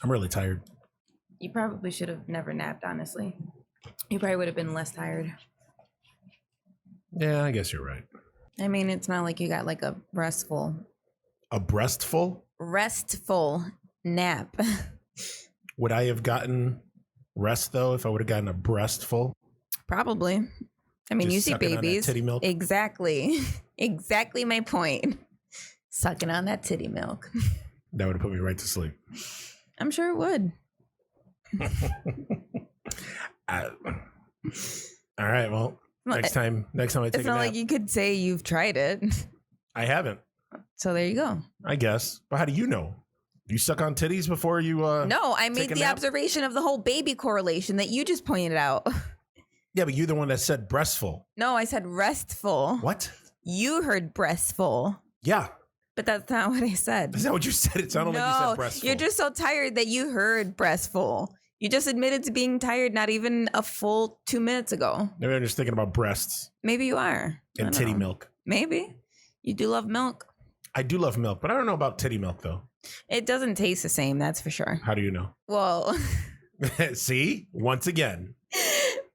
I'm really tired. You probably should have never napped, honestly. You probably would have been less tired. Yeah, I guess you're right. I mean, it's not like you got like a restful nap. Would I have gotten rest though if I would have gotten a breastful? Probably. I mean, Just you see sucking on that babies. titty milk? Exactly. Exactly my point. Sucking on that titty milk. That would have put me right to sleep. I'm sure it would. All right. Well, next time I take it's a not nap. like you could say you've tried it. I haven't. So there you go. I guess. But how do you know? You suck on titties before you No, I take made a the nap? observation of the whole baby correlation that you just pointed out. Yeah, but you're the one that said breastful. No, I said restful. What? You heard breastful. Yeah. But that's not what I said. Is that what you said? It sounded like you said breastful. You're just so tired that you heard breastful. You just admitted to being tired not even a full 2 minutes ago. Maybe I'm just thinking about breasts Maybe you are. and titty milk. Maybe. You do love milk. I do love milk, but I don't know about titty milk though. It doesn't taste the same, that's for sure. How do you know? Well, See? Once again.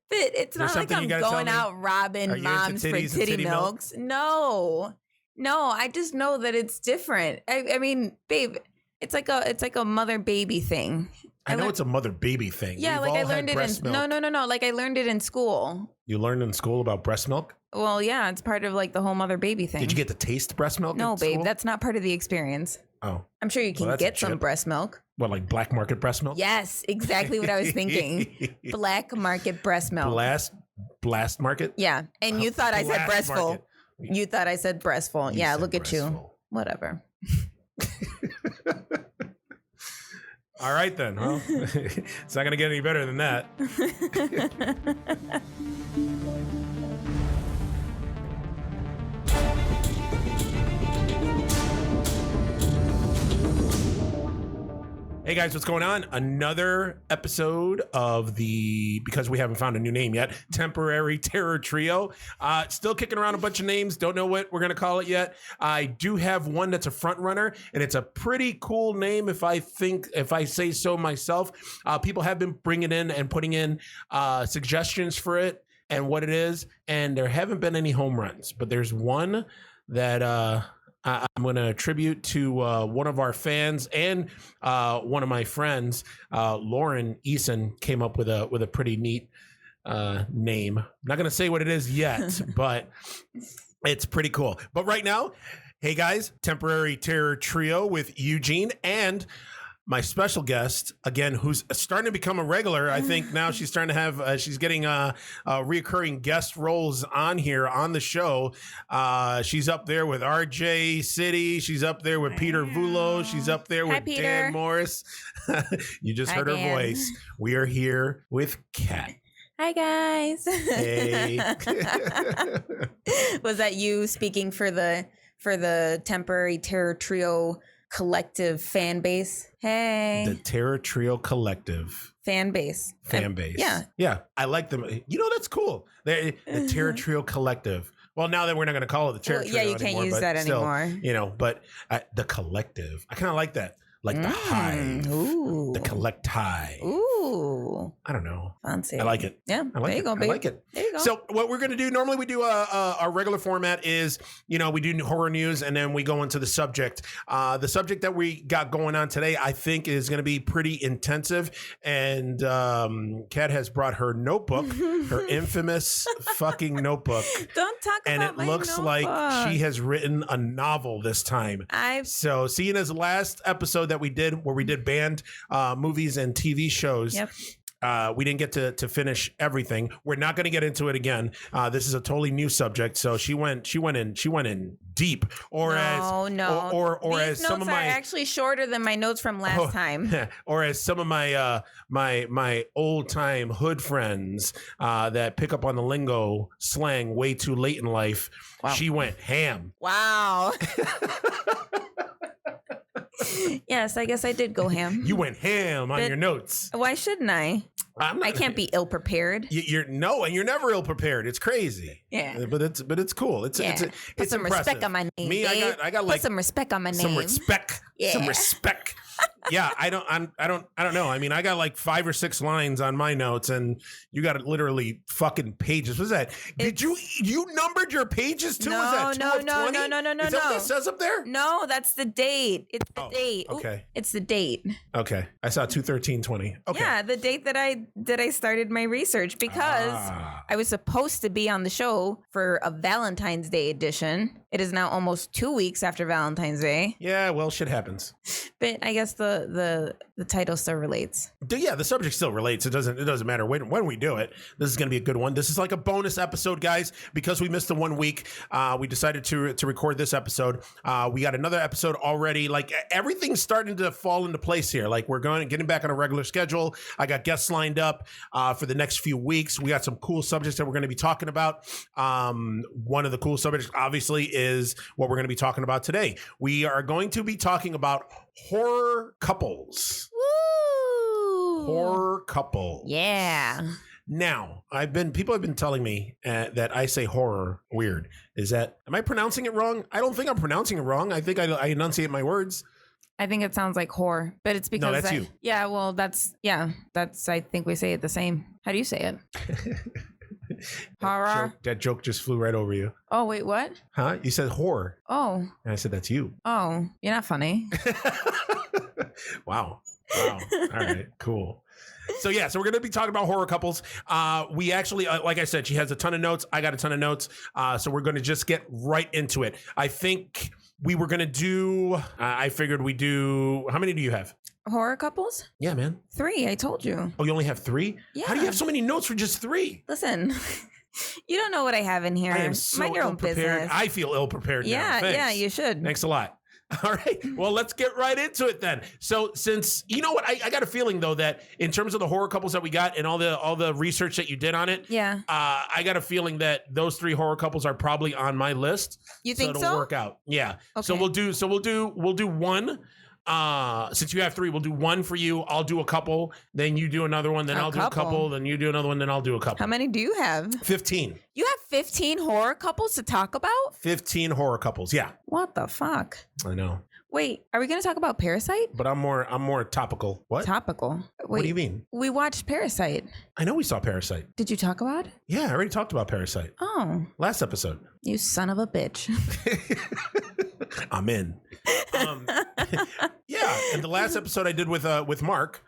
but it's not like I'm going out robbing moms for titty milks. No, I just know that it's different. I mean, babe, it's like a mother baby thing. I know it's a mother baby thing. Yeah, We've like I all learned had it breast in milk. no. Like I learned it in school. You learned in school about breast milk? Well, yeah, it's part of like the whole mother baby thing. Did you get to taste breast milk? No, in babe, school? that's not part of the experience. Oh. I'm sure you can Well, get some breast milk. What, like black market breast milk? Yes, exactly what I was thinking. Black market breast milk. Blast market? Yeah, and you thought I said Blast breastful. market. You thought I said breastful. You Yeah, said look at you. breastful. Whatever. All right, then. Well, it's not going to get any better than that. Hey guys, what's going on? Another episode of the, because we haven't found a new name yet, Temporary Terror Trio. Still kicking around a bunch of names. Don't know what we're going to call it yet. I do have one that's a front runner, and it's a pretty cool name if I say so myself. People have been bringing in and putting in suggestions for it and what it is, and there haven't been any home runs, but there's one that I'm going to attribute to one of our fans and one of my friends, Lauren Eason, came up with a pretty neat name. I'm not going to say what it is yet, but it's pretty cool. But right now, hey guys, Temporary Terror Trio with Eugene and my special guest, again, who's starting to become a regular. I think now she's starting to have, she's getting reoccurring guest roles on here on the show. She's up there with RJ City. She's up there with Peter Vulo. She's up there with Dan Morris. You just heard her voice. We are here with Kat. Hi, guys. Hey. Was that you speaking for the Temporary Terror Trio collective fan base? Hey, the Terror Trio collective fan base. Yeah, I like them. You know, that's cool. The Terror Trio collective. Well, now that we're not going to call it the Terror Trio you can't use that anymore. You know, but the collective, I kind of like that. Like the hive, the collect high. Ooh, I don't know. Fancy. I like it. Yeah, I like there you go, babe. I like it. There you go. So what we're gonna do normally, we do our regular format is, you know, we do horror news and then we go into the subject. The subject that we got going on today, I think, is going to be pretty intensive. And Kat has brought her notebook, her infamous fucking notebook. Don't talk about and it my looks notebook. like she has written a novel this time. So seeing as the last episode that we did where we did banned movies and TV shows, yep. We didn't get to finish everything. We're not going to get into it again. This is a totally new subject. So she went in deep. Or as These some of my are actually shorter than my notes from last time. Or as some of my my old time hood friends that pick up on the lingo slang way too late in life. Wow. She went ham. Wow. Yes, I guess I did go ham. You went ham on your notes. Why shouldn't I? I can't be ill prepared. You're never ill prepared. It's crazy. Yeah, but it's cool. It's put some impressive. respect on my name. Me, I got like put some respect on my name. Some respect. Yeah. Some respect. Yeah, I don't know. I mean, I got like 5 or 6 lines on my notes, and you got literally fucking pages. What's that? Did you numbered your pages too? No, Is that 2 no, of 20? no. Is that what that says up there? No, that's the date. It's the date. Okay. Ooh, it's the date. Okay. I saw 2/13/20. Okay. Yeah, the date that I started my research because I was supposed to be on the show for a Valentine's Day edition. It is now almost 2 weeks after Valentine's Day. Yeah, well, shit happens. But I guess the title still relates. Yeah, the subject still relates. It doesn't matter when we do it. This is going to be a good one. This is like a bonus episode, guys, because we missed the 1 week. We decided to record this episode. We got another episode already. Like everything's starting to fall into place here. Like we're getting back on a regular schedule. I got guests lined up for the next few weeks. We got some cool subjects that we're going to be talking about. One of the cool subjects, obviously, is what we're going to be talking about today. We are going to be talking about horror couples. Woo! Horror couple. Yeah. Now, people have been telling me that I say horror weird. Am I pronouncing it wrong? I don't think I'm pronouncing it wrong. I think I enunciate my words. I think it sounds like whore, but it's because that's you. Yeah, well, that's I think we say it the same. How do you say it? Horror. That joke just flew right over you. Oh, wait, what? Huh? You said whore. Oh. And I said, that's you. Oh, you're not funny. Wow. All right, cool. So we're going to be talking about horror couples. We actually, like I said, she has a ton of notes. I got a ton of notes. So we're going to just get right into it. I think we were going to do, I figured we do, how many do you have? Horror couples? Yeah, man. 3, I told you. Oh, you only have 3? Yeah. How do you have so many notes for just 3? Listen, you don't know what I have in here. I am so Mind your own business. I feel ill-prepared now. Yeah, you should. Thanks a lot. All right. Well, let's get right into it then. So since, you know what, I got a feeling though that in terms of the horror couples that we got and all the research that you did on it, yeah, I got a feeling that those 3 horror couples are probably on my list. You think so? It'll work out. Yeah. Okay. So we'll do one. Since you have 3, we'll do 1 for you. I'll do a couple, then you do another one, then I'll do a couple, then you do another one, then I'll do a couple. How many do you have? 15. You have 15 horror couples to talk about? 15 horror couples, yeah. What the fuck? I know. Wait, are we going to talk about Parasite? But I'm more topical. What? Topical. Wait, what do you mean? We watched Parasite. I know we saw Parasite. Did you talk about it? Yeah, I already talked about Parasite. Oh. Last episode. You son of a bitch. I'm in. Yeah, and the last episode I did with Mark,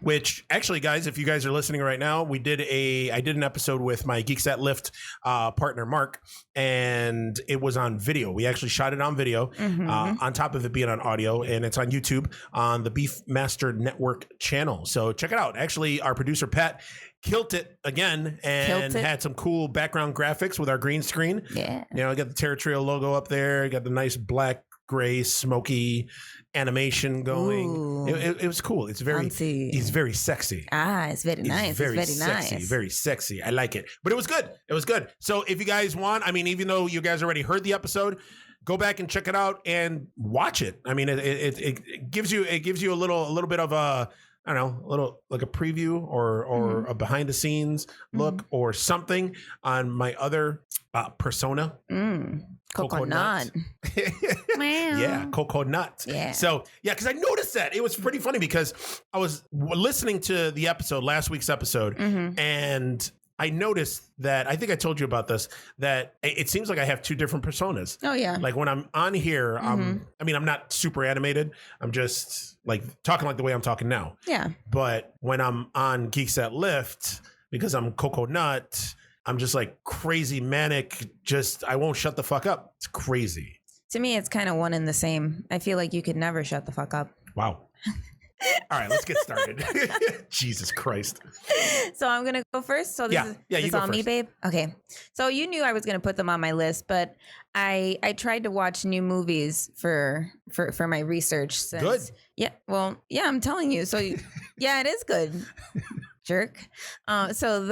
which actually, guys, if you guys are listening right now, I did an episode with my Geeks That Lift partner Mark, and it was on video. We actually shot it on video, on top of it being on audio, and it's on YouTube on the Beefmaster Network channel. So check it out. Actually, our producer Pat killed it again and had some cool background graphics with our green screen. Yeah, I got the Terra Trio logo up there. Got the nice black, gray, smoky animation going. It was cool. It's very fancy. He's very sexy. It's very nice. Very sexy. Nice. Very sexy. I like it. But it was good. It was good. So if you guys want, I mean, even though you guys already heard the episode, go back and check it out and watch it. I mean, it gives you a little bit of a, I don't know, a little like a preview or a behind the scenes look or something on my other persona. Coconut. Yeah, coconut. Yeah. So, yeah, because I noticed that. It was pretty funny because I was listening to the episode, last week's episode, and I noticed that, I think I told you about this, that it seems like I have 2 different personas. Oh, yeah. Like when I'm on here, I'm not super animated. I'm just like talking like the way I'm talking now. Yeah. But when I'm on Geeks That Lift, because I'm coconut, I'm just like crazy manic. I won't shut the fuck up. It's crazy. To me, it's kind of one and the same. I feel like you could never shut the fuck up. Wow. All right, let's get started. Jesus Christ. So I'm going to go first. So this is all me, babe? Okay. So you knew I was going to put them on my list, but I tried to watch new movies for my research. Since, good. Yeah. Well, yeah, I'm telling you. So yeah, it is good. Jerk. So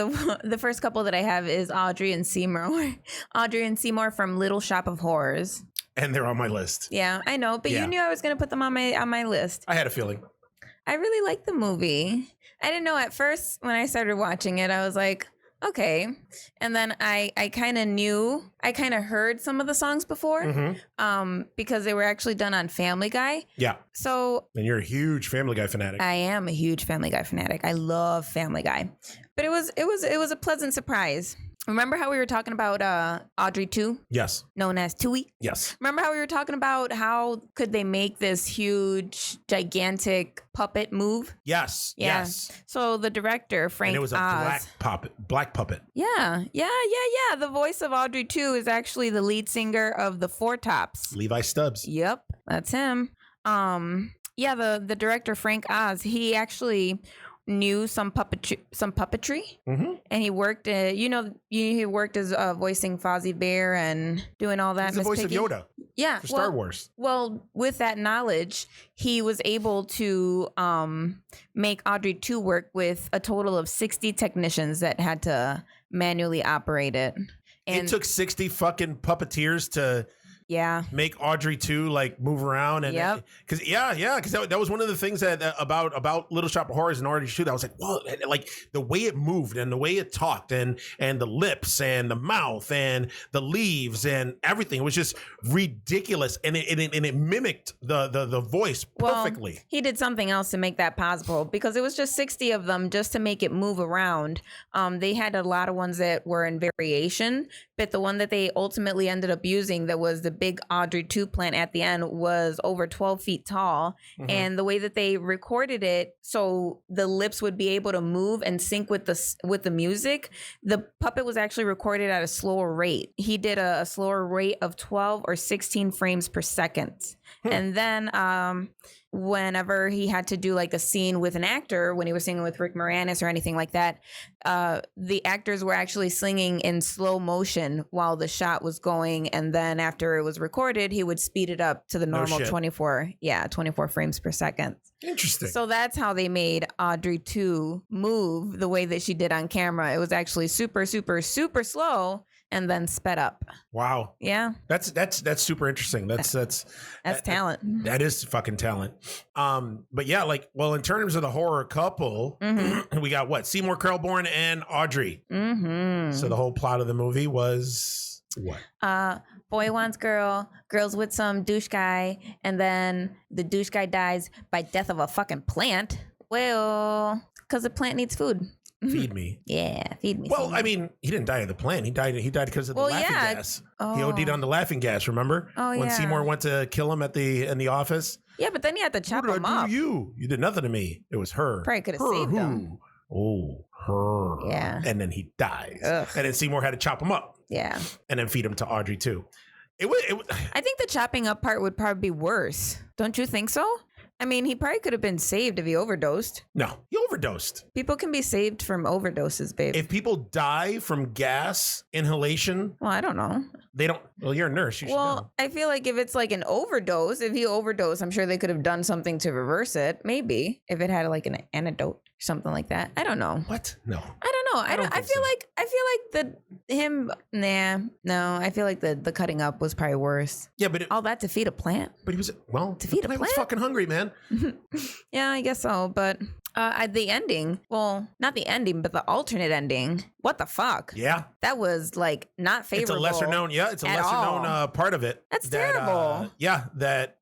the first couple that I have is Audrey and Seymour. Audrey and Seymour from Little Shop of Horrors. And they're on my list. Yeah, I know, but you knew I was going to put them on my list. I had a feeling. I really liked the movie. I didn't know at first when I started watching it. I was like, Okay. And then I kind of heard some of the songs before because they were actually done on Family Guy. Yeah. So. And you're a huge Family Guy fanatic. I am a huge Family Guy fanatic. I love Family Guy. But it was a pleasant surprise. Remember how we were talking about Audrey 2? Yes. Known as Tui? Yes. Remember how we were talking about how could they make this huge, gigantic puppet move? Yes. Yeah. Yes. So the director, Frank Oz. And it was a black puppet. Yeah. The voice of Audrey 2 is actually the lead singer of the Four Tops. Levi Stubbs. Yep, that's him. The director, Frank Oz, he actually knew some puppetry, and he worked. He worked as voicing Fozzie Bear and doing all that. He's the voice of Yoda. Yeah, for Star Wars. Well, with that knowledge, he was able to make Audrey 2 work with a total of 60 technicians that had to manually operate it. And it took 60 fucking puppeteers to. Yeah. Make Audrey 2 like move around and because that was one of the things that about Little Shop of Horrors and Audrey 2 that I was like, whoa, like the way it moved and the way it talked and the lips and the mouth and the leaves and everything. It was just ridiculous and it mimicked the voice perfectly. Well, he did something else to make that possible because it was just 60 of them just to make it move around. They had a lot of ones that were in variation, but the one that they ultimately ended up using that was the big Audrey 2 plant at the end was over 12 feet tall. And the way that they recorded it, so the lips would be able to move and sync with the music, the puppet was actually recorded at a slower rate. He did a slower rate of 12 or 16 frames per second. And then whenever he had to do like a scene with an actor, when he was singing with Rick Moranis or anything like that, the actors were actually singing in slow motion while the shot was going. And then after it was recorded, he would speed it up to the normal 24 frames per second. Interesting. So that's how they made Audrey 2 move the way that she did on camera. It was actually super, super, super slow and then sped up. Wow. Yeah. That's super interesting. That's talent. That is fucking talent. But yeah, like, well, in terms of the horror couple, we got what? Seymour Krelborn and Audrey. So the whole plot of the movie was what? Boy wants girl, girls with some douche guy, and then the douche guy dies by death of a fucking plant. Well, because the plant needs food. Feed me. Yeah, feed me. Well, I mean, he didn't die of the plant. He died because of the laughing gas. He OD'd on the laughing gas, remember? When Seymour went to kill him in the office? Yeah, but then he had to chop him up. You did nothing to me. It was her. Probably could have saved him. Oh, her. Yeah. And then he dies. Ugh. And then Seymour had to chop him up. Yeah. And then feed him to Audrey too. I think the chopping up part would probably be worse. Don't you think so? I mean, he probably could have been saved if he overdosed. No, he overdosed. People can be saved from overdoses, babe. If people die from gas inhalation. Well, I don't know. They don't. Well, you're a nurse. You should know. I feel like if it's like an overdose, if he overdosed, I'm sure they could have done something to reverse it. Maybe if it had like an antidote, something like that. I don't know. What? No. I don't know. I feel like I feel like the cutting up was probably worse. Yeah, but all that to feed a plant. But he was to feed a plant. Was fucking hungry, man. Yeah, I guess so. But the ending, well, not the ending, but the alternate ending. What the fuck? Yeah, that was like not favorable. It's a lesser known. Yeah, it's a lesser known part of it. That's terrible. That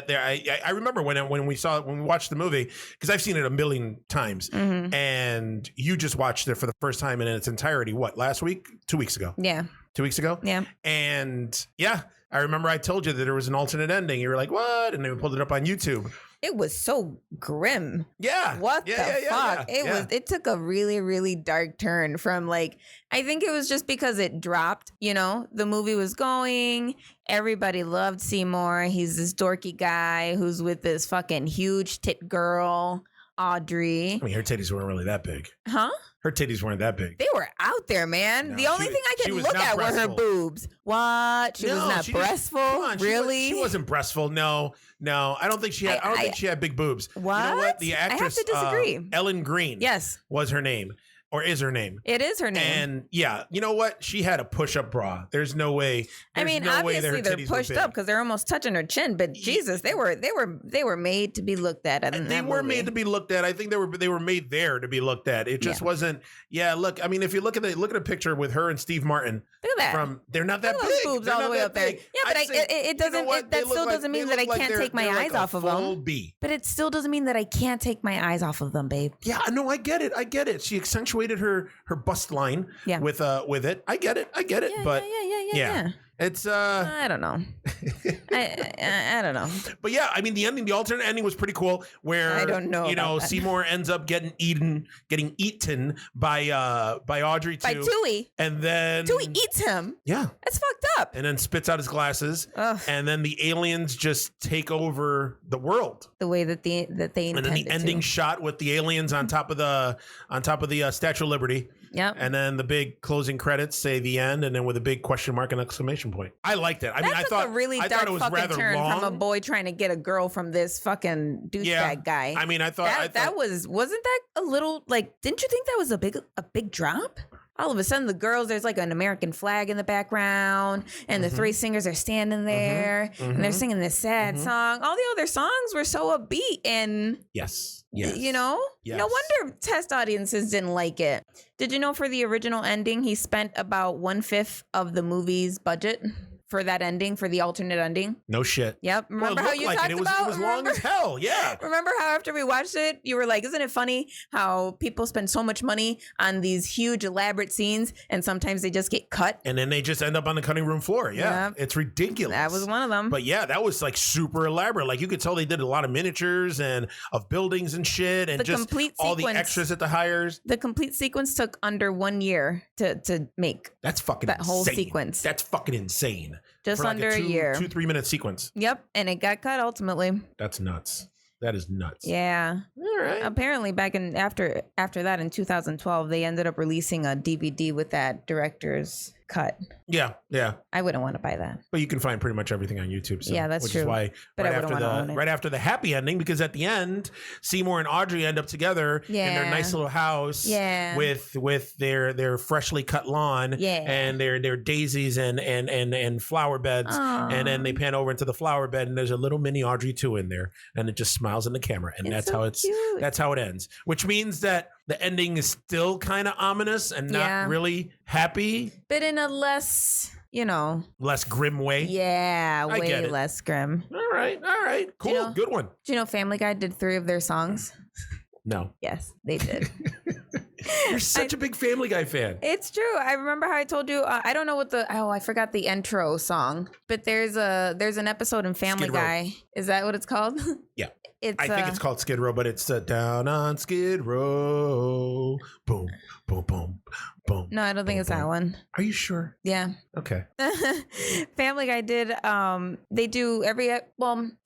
there. I remember when we watched the movie, because I've seen it a million times, and you just watched it for the first time in its entirety. What, last week? 2 weeks ago? Yeah. 2 weeks ago? Yeah. And yeah, I remember I told you that there was an alternate ending. You were like, what? And then we pulled it up on YouTube. It was so grim. Yeah. What the fuck? It took a really, really dark turn from like, I think it was just because it dropped, the movie was going. Everybody loved Seymour. He's this dorky guy who's with this fucking huge tit girl, Audrey. I mean, her titties weren't really that big. Huh? Her titties weren't that big. They were out there, man. No, the only thing I could look at were her boobs. What? She was not breastful? Really? She wasn't breastful. No. I don't think she had. I don't think she had big boobs. What? You know what? The actress, I have to disagree. Ellen Green. Yes. Was her name. or is her name. It is her name. And yeah, you know what? She had a push-up bra. There's no way. I mean, obviously they're pushed up because they're almost touching her chin. But Jesus, they were made to be looked at. They were made to be looked at. I think they were made there to be looked at. It just wasn't. Yeah, look. I mean, if you look at a picture with her and Steve Martin. Look at that. They're not that big. Boobs all the way up there. Yeah, but it doesn't. That still doesn't mean that I can't take my eyes off of them. But it still doesn't mean that I can't take my eyes off of them, babe. Yeah, no, I get it. She accentuated her bust line with it. I get it. Yeah, but yeah. It's I don't know. I don't know. But yeah, I mean the alternate ending was pretty cool where I don't know. Seymour ends up getting eaten by Audrey too. By Tui. And then Tui eats him. Yeah. That's fucked up. And then spits out his glasses. Ugh. And then the aliens just take over the world. The way that they intended. And then the ending shot with the aliens on top of the Statue of Liberty. Yep. And then the big closing credits say the end, and then with a big question mark and exclamation point. I liked it. I thought a really dark it was fucking rather turn long. from a boy trying to get a girl from this fucking douchebag guy. I mean, I thought wasn't that a little like? Didn't you think that was a big drop? All of a sudden, the girls, there's like an American flag in the background, and the three singers are standing there, and they're singing this sad song. All the other songs were so upbeat, and yes, no wonder test audiences didn't like it. Did you know for the original ending, he spent about 1/5 of the movie's budget? For that ending, for the alternate ending. No shit. Yep. Remember how you talked about it was long as hell. Yeah. Remember how after we watched it, you were like, isn't it funny how people spend so much money on these huge elaborate scenes and sometimes they just get cut? And then they just end up on the cutting room floor. Yeah. Yep. It's ridiculous. That was one of them. But yeah, that was like super elaborate. Like you could tell they did a lot of miniatures and of buildings and shit and just all the extras at the hires. The complete sequence took under 1 year to make. That's fucking that insane. Whole sequence. That's fucking insane. Just under a year. 2-3 minute sequence. Yep. And it got cut ultimately. That's nuts. That is nuts. Yeah. All right. Apparently back in after that in 2012, they ended up releasing a DVD with that director's cut. Yeah. I wouldn't want to buy that. But you can find pretty much everything on YouTube. So, yeah, that's which true. Is why but right after the happy ending, because at the end, Seymour and Audrey end up together in their nice little house with their freshly cut lawn and their daisies and flower beds. Aww. And then they pan over into the flower bed and there's a little mini Audrey too in there, and it just smiles in the camera, and that's how it ends. Which means that the ending is still kind of ominous and not really happy, but in a less grim way. Yeah, way less grim. All right, cool, good one. Do you know Family Guy did 3 of their songs? No. Yes, they did. You're such a big Family Guy fan. It's true. I remember how I told you. I don't know what I forgot the intro song, but there's an episode in Family Guy. Is that what it's called? Yeah. I think it's called Skid Row, but it's down on Skid Row. Boom, boom, boom, boom. No, I don't think it's that one. Are you sure? Yeah. Okay. Family Guy did. They do I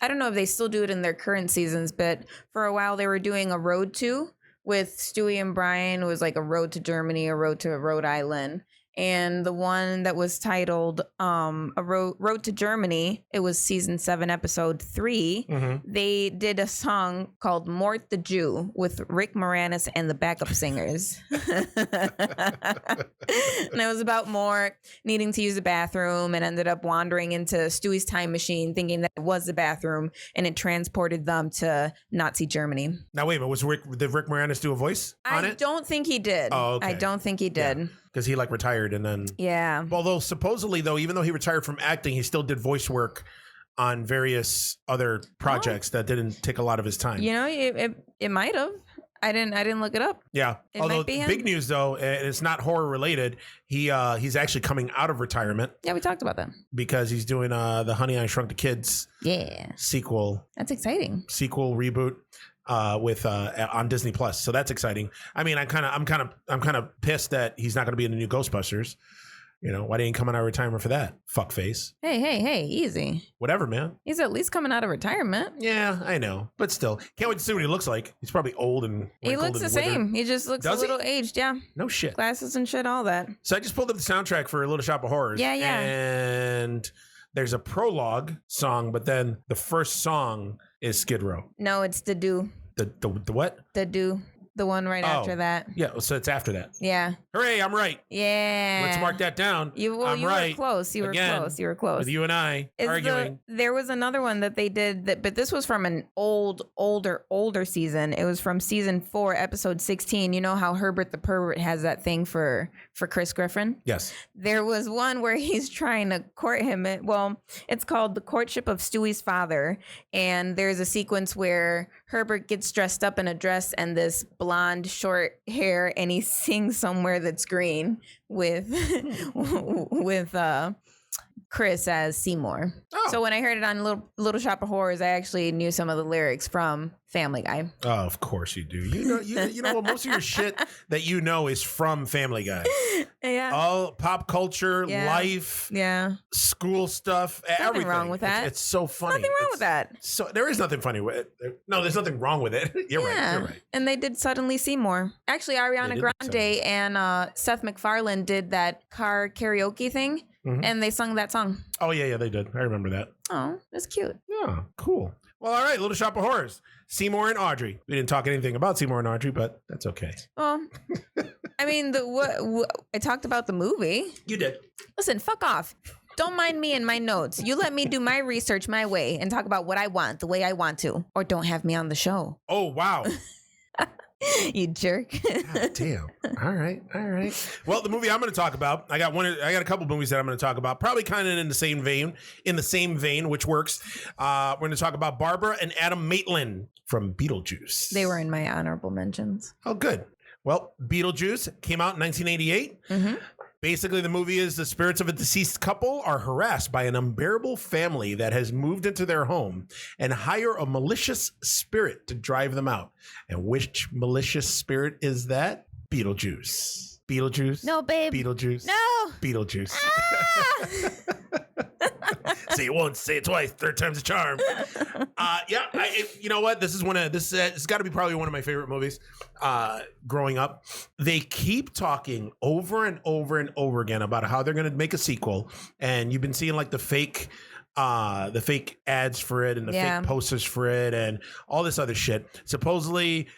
don't know if they still do it in their current seasons, but for a while they were doing a road to with Stewie and Brian. It was like a road to Germany, a road to Rhode Island. And the one that was titled A Road to Germany, it was season 7, episode 3. Mm-hmm. They did a song called Mort the Jew with Rick Moranis and the backup singers. And it was about Mort needing to use the bathroom and ended up wandering into Stewie's time machine thinking that it was the bathroom, and it transported them to Nazi Germany. Now, wait a minute. Did Rick Moranis do a voice on it? I don't think he did. Oh, okay. I don't think he did. Yeah. Because he retired and then Although supposedly though, even though he retired from acting, he still did voice work on various other projects that didn't take a lot of his time. It might have. I didn't look it up. Yeah. Although big news though, and it's not horror related. He's actually coming out of retirement. Yeah, we talked about that because he's doing the Honey I Shrunk the Kids sequel. That's exciting. Sequel reboot. With on Disney Plus, so that's exciting. I mean, I'm kind of pissed that he's not going to be in the new Ghostbusters. Why didn't he come out of retirement for that? Fuckface. Hey, easy. Whatever, man. He's at least coming out of retirement. Yeah, I know, but still, can't wait to see what he looks like. He's probably old and he looks the same. He just looks a little aged. Yeah. No shit. Glasses and shit, all that. So I just pulled up the soundtrack for Little Shop of Horrors. Yeah. And there's a prologue song, but then the first song is Skid Row. No, it's the Do. The what? The Do. The one right after that. Yeah, so it's after that. Yeah. Hooray, I'm right. Yeah. Let's mark that down. You right. were close. You were close. You were close. With you and I arguing. There was another one that they did, but this was from an older season. It was from season 4, episode 16. You know how Herbert the Pervert has that thing for Chris Griffin? Yes. There was one where he's trying to court him. Well, it's called The Courtship of Stewie's Father. And there's a sequence where Herbert gets dressed up in a dress and this blonde short hair, and he sings Somewhere That's Green with Chris as Seymour. Oh. So when I heard it on Little Shop of Horrors, I actually knew some of the lyrics from Family Guy. Oh, of course you do. You know most of your shit that you know is from Family Guy. Yeah. All pop culture, life, school stuff, everything. Nothing wrong with that. It's so funny. Nothing wrong with that. So there is nothing funny with it. No, there's nothing wrong with it. You're right. And they did Suddenly Seymour. Actually, Ariana Grande and Seth MacFarlane did that car karaoke thing. Mm-hmm. And they sung that song. Oh, yeah, they did. I remember that. Oh, that's cute. Yeah, cool. Well, all right, Little Shop of Horrors. Seymour and Audrey. We didn't talk anything about Seymour and Audrey, but that's okay. Well, I mean, I talked about the movie. You did. Listen, fuck off. Don't mind me and my notes. You let me do my research my way and talk about what I want, the way I want to. Or don't have me on the show. Oh, wow. You jerk. God damn. All right. Well, the movie I'm going to talk about, I got a couple movies that I'm going to talk about, probably kind of in the same vein, which works. We're going to talk about Barbara and Adam Maitland from Beetlejuice. They were in my honorable mentions. Oh, good. Well, Beetlejuice came out in 1988. Mm-hmm. Basically, the movie is the spirits of a deceased couple are harassed by an unbearable family that has moved into their home and hire a malicious spirit to drive them out. And which malicious spirit is that? Beetlejuice. Beetlejuice. No, babe. Beetlejuice. No. Beetlejuice. Ah! Say it once, say it twice, third time's a charm. You know what? It's got to be probably one of my favorite movies. Growing up, they keep talking over and over and over again about how they're going to make a sequel, and you've been seeing like the fake ads for it and the fake posters for it and all this other shit. Supposedly,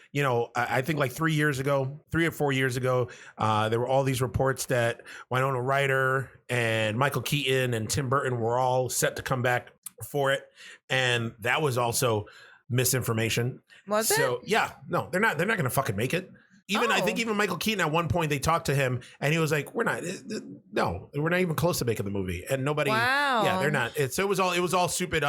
I think like 3 or 4 years ago, there were all these reports that Winona Ryder and Michael Keaton and Tim Burton were all set to come back for it. And that was also misinformation. Was it? So yeah, no, they're not going to fucking make it. I think even Michael Keaton at one point, they talked to him and he was like, we're not even close to making the movie. And nobody, they're not. So it was all stupid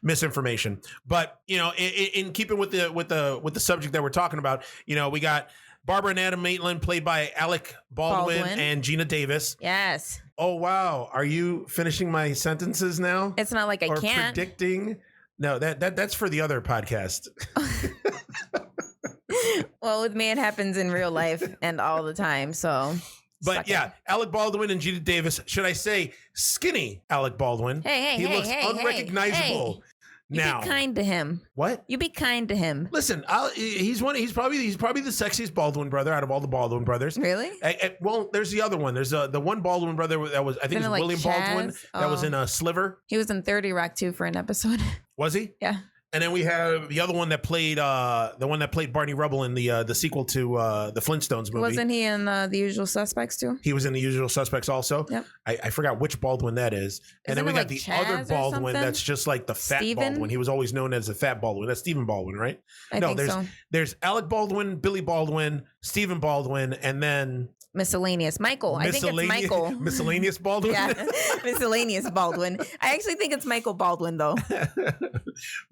misinformation. But, in keeping with the subject that we're talking about, we got Barbara and Adam Maitland played by Alec Baldwin and Gina Davis. Yes. Oh, wow. Are you finishing my sentences now? It's not like I can't. Predicting? No, that's for the other podcast. Well, with me, it happens in real life and all the time. So, but yeah, Alec Baldwin and Gina Davis. Should I say skinny Alec Baldwin? He looks unrecognizable now. You be kind to him. What? You be kind to him. Listen, he's probably the sexiest Baldwin brother out of all the Baldwin brothers. Really? Well, there's the other one. There's the one Baldwin brother that was, I think it's like William Baldwin that was in a Sliver. He was in 30 Rock too for an episode. Was he? Yeah. And then we have the other one that played Barney Rubble in the sequel to the Flintstones movie. Wasn't he in The Usual Suspects too? He was in The Usual Suspects also. Yep. I forgot which Baldwin that is. And then we got the other Baldwin that's just like the fat Baldwin. He was always known as the fat Baldwin. That's Stephen Baldwin, right? I think so. There's Alec Baldwin, Billy Baldwin, Stephen Baldwin, and then Miscellaneous Michael. I think it's Michael. Miscellaneous Baldwin. Yeah, Miscellaneous Baldwin. I actually think it's Michael Baldwin though.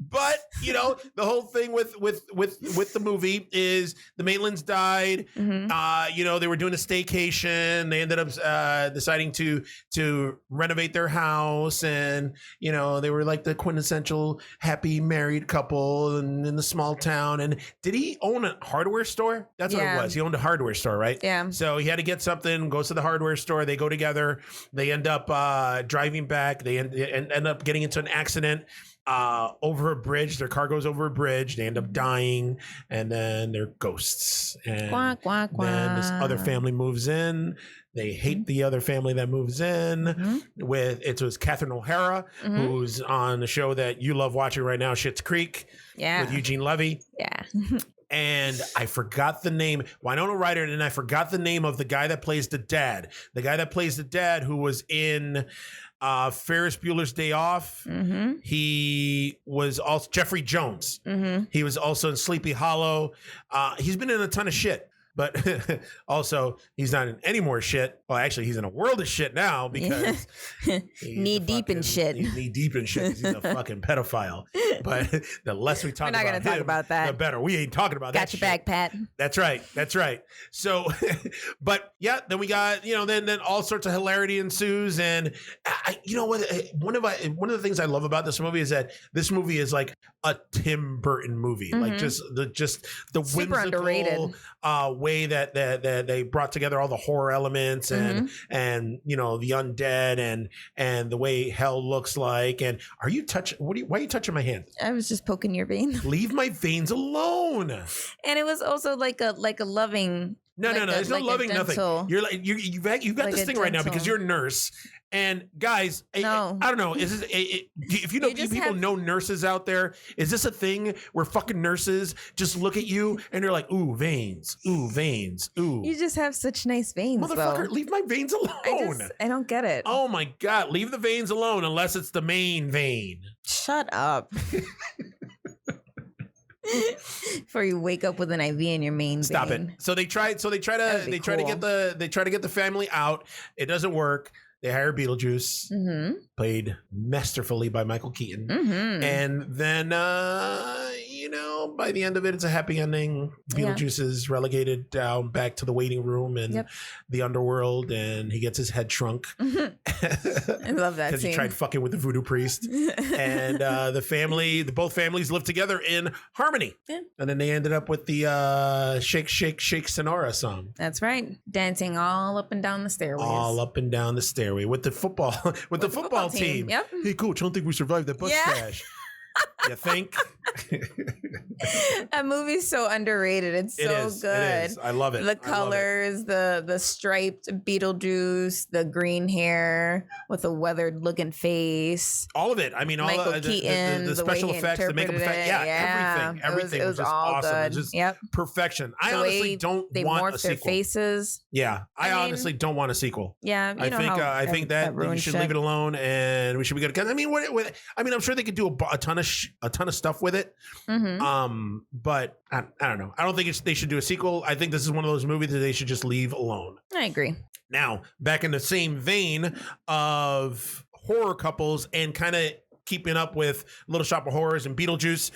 But the whole thing with the movie is the Maitlands died. Mm-hmm. They were doing a staycation. They ended up deciding to renovate their house, and they were like the quintessential happy married couple in the small town. And did he own a hardware store? That's what it was. He owned a hardware store, right? Yeah. So he had to get something, goes to the hardware store. They go together. They end up driving back. They end up getting into an accident over a bridge. Their car goes over a bridge. They end up dying, and then they're ghosts. And quack, quack, quack. Then this other family moves in. They hate the other family that moves in. Mm-hmm. It was Catherine O'Hara, who's on the show that you love watching right now, Schitt's Creek, with Eugene Levy. Yeah. and I forgot the name. Winona Ryder, and I forgot the name of the guy that plays the dad. The guy that plays the dad who was in Ferris Bueller's Day Off. Mm-hmm. He was also Jeffrey Jones. Mm-hmm. He was also in Sleepy Hollow. He's been in a ton of shit. But also, he's not in any more shit. Well, actually, he's in a world of shit now because knee deep in shit. Knee deep in shit. He's a fucking pedophile. But the less we talk about him, we're not going to talk about that. The better. We ain't talking about that. Got your back, Pat. That's right. That's right. So, but yeah, then we got then all sorts of hilarity ensues, and one of the things I love about this movie is that this movie is like a Tim Burton movie, like just the super whimsical underrated. Way that they brought together all the horror elements and the undead and the way hell looks like. And are you touching? Why are you touching my hand? I was just poking your vein. Leave my veins alone. And it was also like a loving. No. There's no loving nothing. You're like you've got like this thing right now because you're a nurse. And guys, no. I don't know. Is this if you know people know nurses out there? Is this a thing where fucking nurses just look at you and they're like, "Ooh, veins, ooh, veins, ooh." You just have such nice veins, motherfucker. Leave my veins alone. I don't get it. Oh my god, leave the veins alone unless it's the main vein. Shut up. Before you wake up with an IV in your main Stop vein. it. So they try to get the family out. It doesn't work. They hire Beetlejuice, played masterfully by Michael Keaton. And then, by the end of it, it's a happy ending. Beetlejuice is relegated down back to the waiting room and the underworld, and he gets his head shrunk. I love that scene. Because he tried fucking with the voodoo priest. And both families lived together in harmony. Yeah. And then they ended up with the Shake, Shake, Shake Sonora song. That's right. Dancing all up and down the stairways. All up and down the stairway with the football football team. Yep. Hey, coach, I don't think we survived that bus crash. You think? That movie's so underrated. It's so good. It is. I love it. The colors, the striped Beetlejuice, the green hair with a weathered looking face. All of it. I mean, all Michael Keaton, the special effects, the makeup effects. Yeah, everything. It was just all awesome. good. It was just perfection. I honestly don't want a sequel. Their faces. Yeah, I honestly don't want a sequel. Yeah, I think that you should leave it alone, and we should be good. I mean, I'm sure they could do a ton of stuff with it. But I don't know. I don't think they should do a sequel. I think this is one of those movies that they should just leave alone. I agree. Now, back in the same vein of horror couples and kind of keeping up with Little Shop of Horrors and Beetlejuice,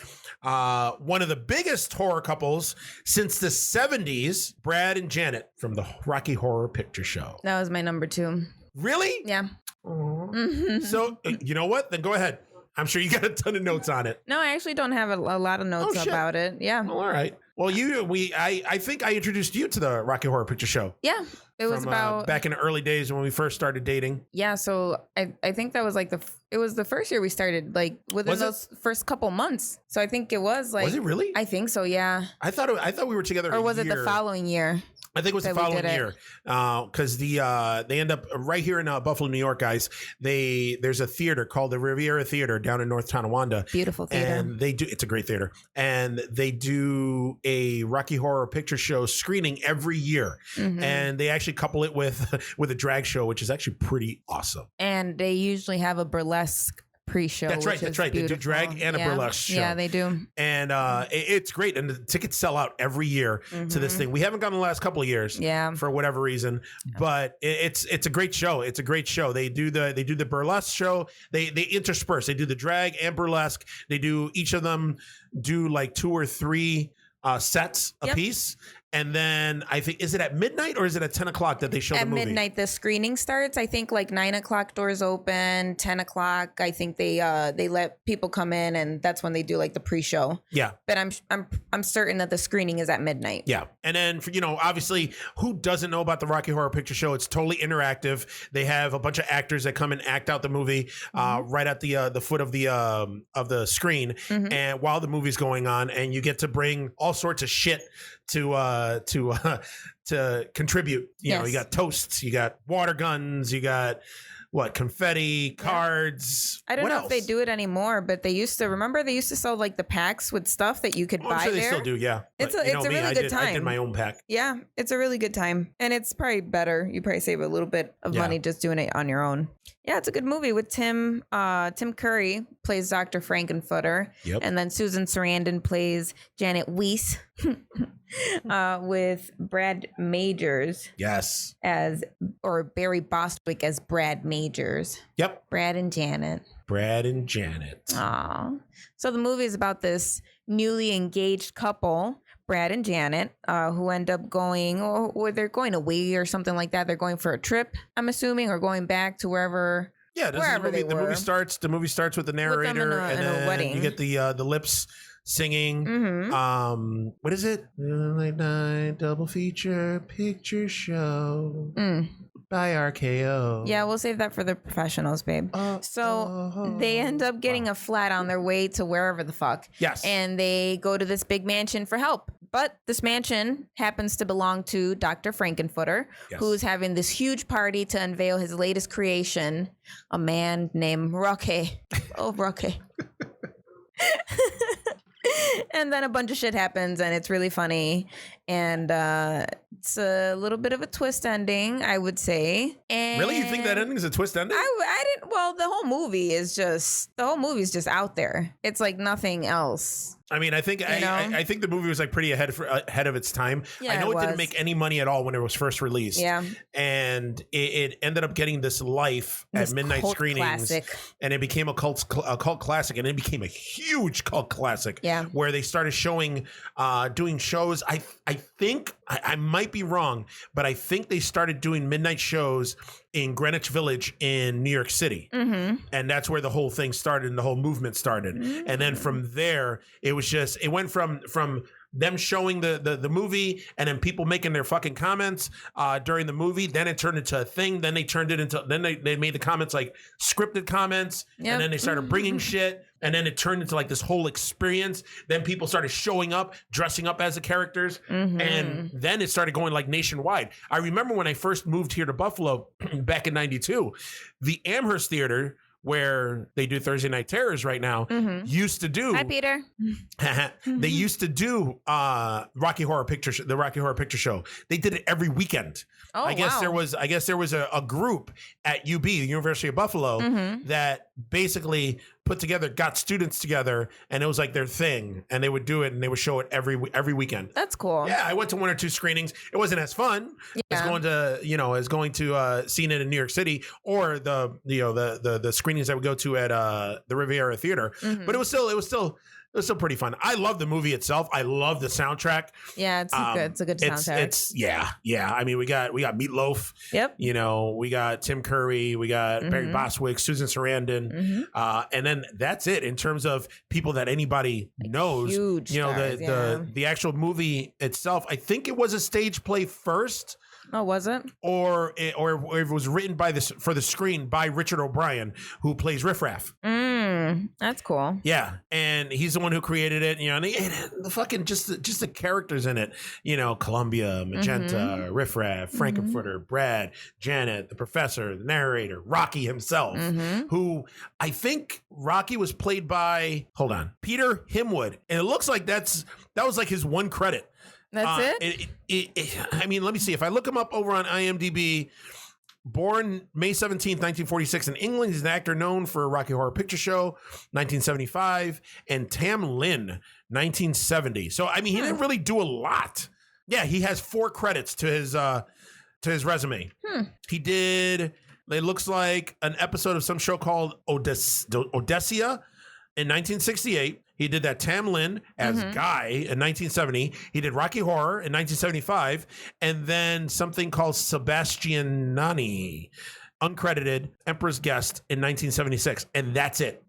one of the biggest horror couples since the 70s, Brad and Janet from the Rocky Horror Picture Show. That was my number 2. Really? Yeah. So, you know what? Then go ahead. I'm sure you got a ton of notes on it. No, I actually don't have a lot of notes about it. Yeah. Well, all right. Well, I think I introduced you to the Rocky Horror Picture Show. Yeah. It was about back in the early days when we first started dating. Yeah. So I think that was like it was the first year we started, like within those first couple months. So I think it was like. Was it really? I think so. Yeah. I thought we were together. Or was it the following year? I think it was the following year, because they end up right here in Buffalo, New York, guys. There's a theater called the Riviera Theater down in North Tonawanda. Beautiful theater, and it's a great theater, and they do a Rocky Horror Picture Show screening every year, and they actually couple it with a drag show, which is actually pretty awesome. And they usually have a burlesque pre-show. That's right. Beautiful. They do drag and a burlesque show. Yeah, they do. And it's great. And the tickets sell out every year to this thing. We haven't gone the last couple of years, for whatever reason. But it's a great show. It's a great show. They do the burlesque show. They intersperse. They do the drag and burlesque. They do, each of them do like 2 or 3 sets a piece. And then I think, is it at midnight or is it at 10 o'clock that they show the movie? At midnight, the screening starts. I think like 9 o'clock doors open, 10 o'clock. I think they let people come in, and that's when they do like the pre-show. Yeah. But I'm certain that the screening is at midnight. Yeah. And then, obviously, who doesn't know about the Rocky Horror Picture Show? It's totally interactive. They have a bunch of actors that come and act out the movie right at the foot of the screen, and while the movie's going on, and you get to bring all sorts of shit to contribute. You know, you got toasts, you got water guns, you got confetti, cards. I don't know if they do it anymore, but they used to sell like the packs with stuff that you could buy I'm sure there. They still do, yeah. It's a really good time. I did my own pack. Yeah, it's a really good time. And it's probably better. You probably save a little bit of money just doing it on your own. Yeah, it's a good movie with Tim Curry plays Dr. Frankenfooter. Yep. And then Susan Sarandon plays Janet Weiss. With Brad Majors. Yes. Or Barry Bostwick as Brad Majors. Yep. Brad and Janet. Aw. So the movie is about this newly engaged couple, Brad and Janet, who end up going, or they're going away or something like that. They're going for a trip, I'm assuming, or going back to wherever. Yeah, the movie starts. The movie starts with the narrator, and then you get the lips singing. Mm-hmm. What is it? Late night double feature picture show by RKO. Yeah, we'll save that for the professionals, babe. So they end up getting a flat on their way to wherever the fuck. Yes. And they go to this big mansion for help. But this mansion happens to belong to Dr. Frankenfooter, who's having this huge party to unveil his latest creation, a man named Rocky. Oh, Rocky. And then a bunch of shit happens, and it's really funny. And it's a little bit of a twist ending, I would say. And really, you think that ending is a twist ending? I didn't. Well, the whole movie is just out there. It's like nothing else. I mean, I think the movie was like pretty ahead of its time. Yeah, I know it didn't make any money at all when it was first released. Yeah, and it ended up getting this life at midnight screenings, classic. And it became a cult classic, and it became a huge cult classic. Yeah, where they started doing shows. I think I might be wrong, but I think they started doing midnight shows in Greenwich Village in New York City. Mm-hmm. And that's where the whole thing started and the whole movement started. Mm-hmm. And then from there, it went from them showing the movie and then people making their fucking comments during the movie. Then it turned into a thing. Then they made the comments like scripted comments. Yep. And then they started bringing shit. And then it turned into like this whole experience. Then people started showing up, dressing up as the characters. Mm-hmm. And then it started going like nationwide. I remember when I first moved here to Buffalo back in 92, the Amherst Theater, where they do Thursday Night Terrors right now, used to do. Hi, Peter. They used to do the Rocky Horror Picture Show. They did it every weekend. Oh, I guess there was a group at UB, the University of Buffalo, that basically got students together, and it was like their thing, and they would do it, and they would show it every weekend. That's cool. Yeah, I went to 1 or 2 screenings. It wasn't as fun as going to seeing it in New York City or the screenings I would go to at the Riviera Theater. Mm-hmm. But it was still pretty fun. I love the movie itself. I love the soundtrack. Yeah, it's good. It's a good soundtrack. It's yeah. I mean, we got Meatloaf. Yep. We got Tim Curry. We got Barry Bostwick, Susan Sarandon, and then that's it in terms of people that anybody knows. Huge stars, the actual movie itself. I think it was a stage play first. Oh, was it? Or it was written for the screen by Richard O'Brien, who plays Riff Raff. That's cool. Yeah, and he's the one who created it. And the fucking just the characters in it. Columbia, Magenta, Riff Raff, Frankenfooter, Brad, Janet, the professor, the narrator, Rocky himself. Who I think Rocky was played by. Hold on, Peter Himwood, and it looks like that was like his one credit. That's it? I mean, let me see. If I look him up over on IMDb, born May 17th, 1946 in England. He's an actor known for Rocky Horror Picture Show, 1975, and Tam Lin, 1970. So, I mean, he didn't really do a lot. Yeah, he has 4 credits to his resume. He did, it looks like, an episode of some show called Odessia in 1968. He did that Tam Lin as Guy in 1970. He did Rocky Horror in 1975. And then something called Sebastianani, uncredited, Emperor's Guest in 1976. And that's it.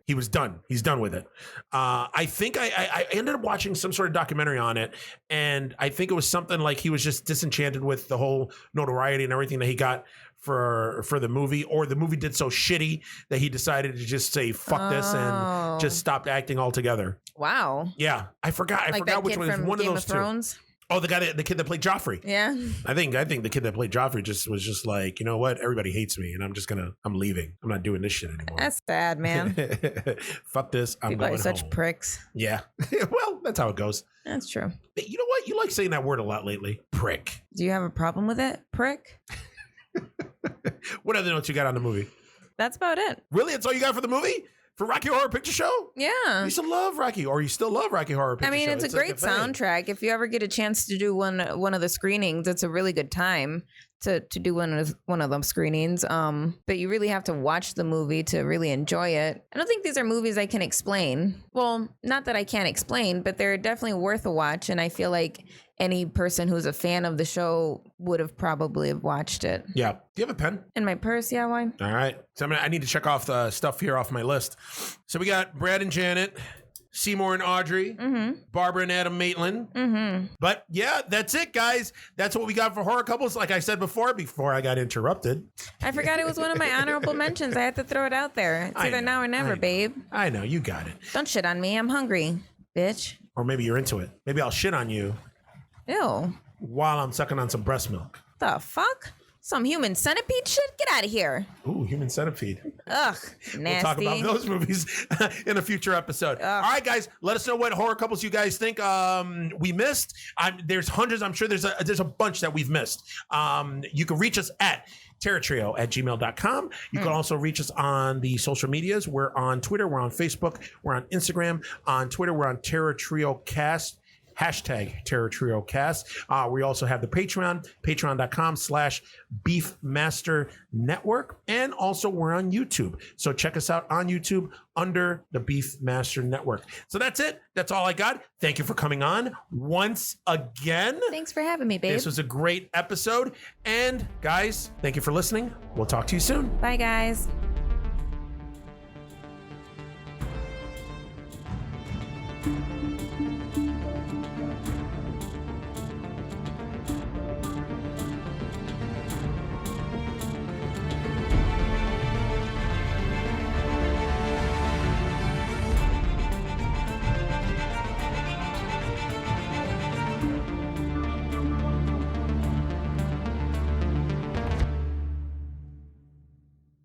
He was done. He's done with it. I think I ended up watching some sort of documentary on it. And I think it was something like he was just disenchanted with the whole notoriety and everything that he got for the movie, or the movie did so shitty that he decided to just say fuck this and just stopped acting altogether. Wow. Yeah, I forgot which one. It was one Game of those of Thrones? two. Oh, the kid that played Joffrey. Yeah. I think the kid that played Joffrey was just like, you know what? Everybody hates me, and I'm leaving. I'm not doing this shit anymore. That's sad, man. Fuck this. I'm People going are such home. pricks. Yeah. Well, that's how it goes. That's true. But you know what? You like saying that word a lot lately. Prick. Do you have a problem with it? Prick? What other notes you got on the movie? That's about it. Really? That's all you got for the movie? For Rocky Horror Picture Show? Yeah. You used to love Rocky, or you still love Rocky Horror Picture Show. I mean, it's a great soundtrack. If you ever get a chance to do one of the screenings, it's a really good time to do one of them screenings. But you really have to watch the movie to really enjoy it. I don't think these are movies I can explain. Well, not that I can't explain, but they're definitely worth a watch. And I feel like any person who's a fan of the show would have probably watched it. Yeah. Do you have a pen? In my purse, yeah, why? All right. So I need to check off the stuff here off my list. So we got Brad and Janet, Seymour and Audrey, Barbara and Adam Maitland. But yeah, that's it, guys. That's what we got for horror couples. Like I said before I got interrupted. I forgot it was one of my honorable mentions. I had to throw it out there. It's either now or never, babe. I know. You got it. Don't shit on me. I'm hungry, bitch. Or maybe you're into it. Maybe I'll shit on you. Ew. While I'm sucking on some breast milk. The fuck? Some human centipede shit? Get out of here. Ooh, human centipede. Ugh, nasty. We'll talk about those movies in a future episode. Ugh. All right, guys, let us know what horror couples you guys think we missed. There's hundreds. I'm sure there's a bunch that we've missed. You can reach us at terratrio@gmail.com. You can also reach us on the social medias. We're on Twitter. We're on Facebook. We're on Instagram. On Twitter, we're on TerraTrioCast. Hashtag TerraTrioCast. We also have the Patreon, patreon.com/Beefmaster Network. And also we're on YouTube. So check us out on YouTube under the Beefmaster Network. So that's it. That's all I got. Thank you for coming on once again. Thanks for having me, babe. This was a great episode. And guys, thank you for listening. We'll talk to you soon. Bye, guys.